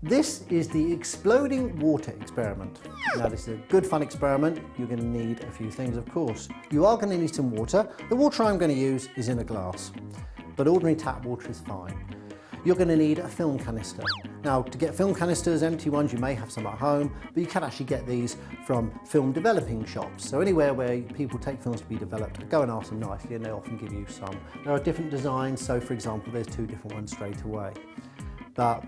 This is the exploding water experiment. Now this is a good fun experiment. You're going to need a few things, of course. You are going to need some water. The water I'm going to use is in a glass, but ordinary tap water is fine. You're going to need a film canister. Now to get film canisters, empty ones, you may have some at home, but you can actually get these from film developing shops. So anywhere where people take films to be developed, go and ask them nicely and they often give you some. There are different designs, so for example there's two different ones straight away. But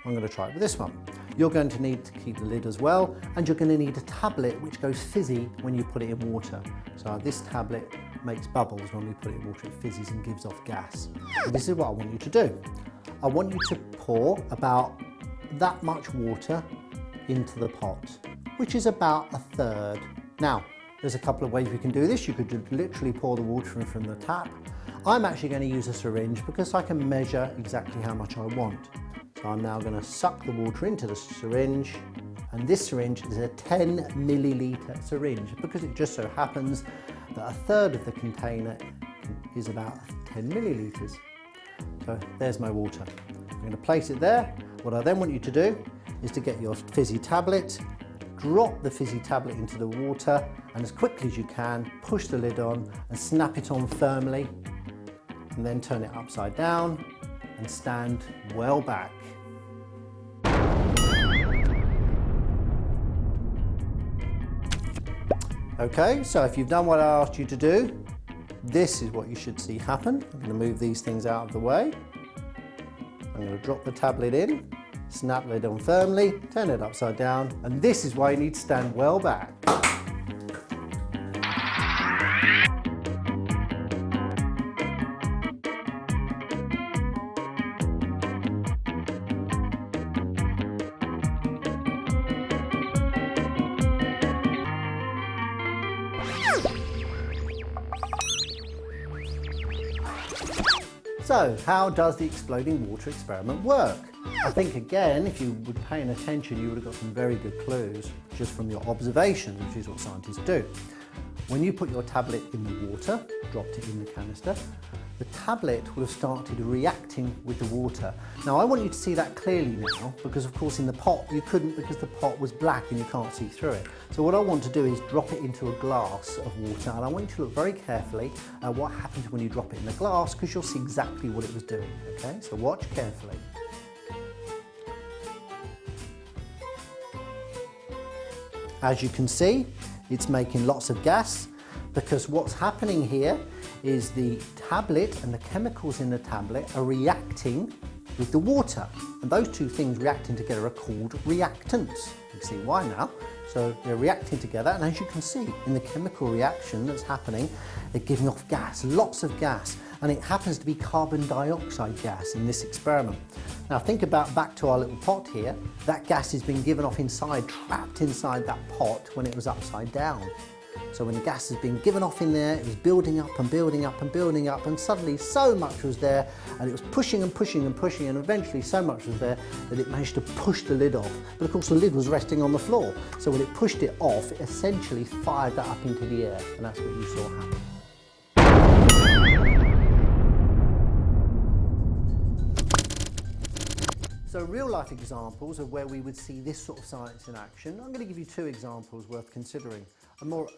I'm going to try it with this one. You're going to need to keep the lid as well, and you're going to need a tablet which goes fizzy when you put it in water. So this tablet makes bubbles when we put it in water, it fizzes and gives off gas. And this is what I want you to do. I want you to pour about that much water into the pot, which is about a third. Now, there's a couple of ways we can do this. You could literally pour the water in from the tap. I'm actually going to use a syringe because I can measure exactly how much I want. So I'm now going to suck the water into the syringe, and this syringe is a 10 milliliter syringe because it just so happens that a third of the container is about 10 milliliters. So there's my water. I'm going to place it there. What I then want you to do is to get your fizzy tablet, drop the fizzy tablet into the water, and as quickly as you can, push the lid on and snap it on firmly, and then turn it upside down and stand well back. Okay, so if you've done what I asked you to do, this is what you should see happen. I'm going to move these things out of the way. I'm going to drop the tablet in, snap the lid on firmly, turn it upside down, and this is why you need to stand well back. So, how does the exploding water experiment work? I think again, if you were paying attention, you would have got some very good clues just from your observations, which is what scientists do. When you put your tablet in the water, dropped it in the canister, the tablet will have started reacting with the water. Now I want you to see that clearly now, because of course in the pot you couldn't, because the pot was black and you can't see through it. So what I want to do is drop it into a glass of water, and I want you to look very carefully at what happens when you drop it in the glass, because you'll see exactly what it was doing. Okay, so watch carefully. As you can see, it's making lots of gas, because what's happening here is the tablet and the chemicals in the tablet are reacting with the water. And those two things reacting together are called reactants. You can see why now. So they're reacting together, and as you can see in the chemical reaction that's happening, they're giving off gas, lots of gas, and it happens to be carbon dioxide gas in this experiment. Now think about back to our little pot here. That gas has been given off inside, trapped inside that pot when it was upside down. So when the gas has been given off in there, it was building up and building up and building up, and suddenly so much was there, and it was pushing and pushing and pushing, and eventually so much was there that it managed to push the lid off. But of course the lid was resting on the floor, so when it pushed it off, it essentially fired that up into the air, and that's what you saw happen. So real life examples of where we would see this sort of science in action. I'm going to give you two examples worth considering.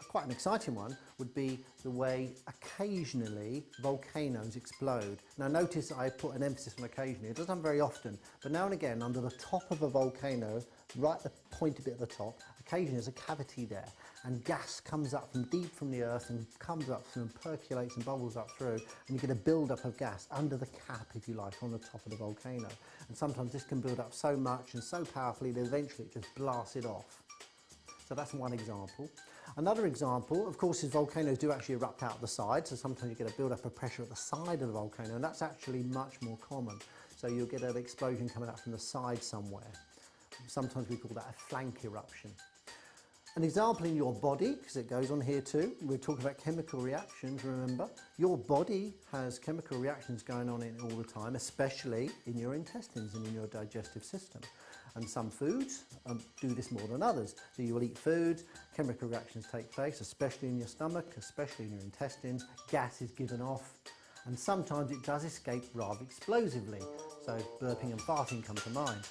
Quite an exciting one would be the way occasionally volcanoes explode. Now notice I put an emphasis on occasionally. It doesn't happen very often, but now and again under the top of a volcano, right at the pointy bit at the top, occasionally there's a cavity there, and gas comes up from deep from the earth and comes up through and percolates and bubbles up through, and you get a build-up of gas under the cap, if you like, on the top of the volcano. And sometimes this can build up so much and so powerfully that eventually it just blasts it off. So that's one example. Another example, of course, is volcanoes do actually erupt out the side, so sometimes you get a build-up of pressure at the side of the volcano, and that's actually much more common. So you'll get an explosion coming out from the side somewhere. Sometimes we call that a flank eruption. An example in your body, because it goes on here too, we're talking about chemical reactions, remember. Your body has chemical reactions going on in it all the time, especially in your intestines and in your digestive system. And some foods do this more than others. So you will eat food, chemical reactions take place, especially in your stomach, especially in your intestines, gas is given off, and sometimes it does escape rather explosively. So burping and farting come to mind.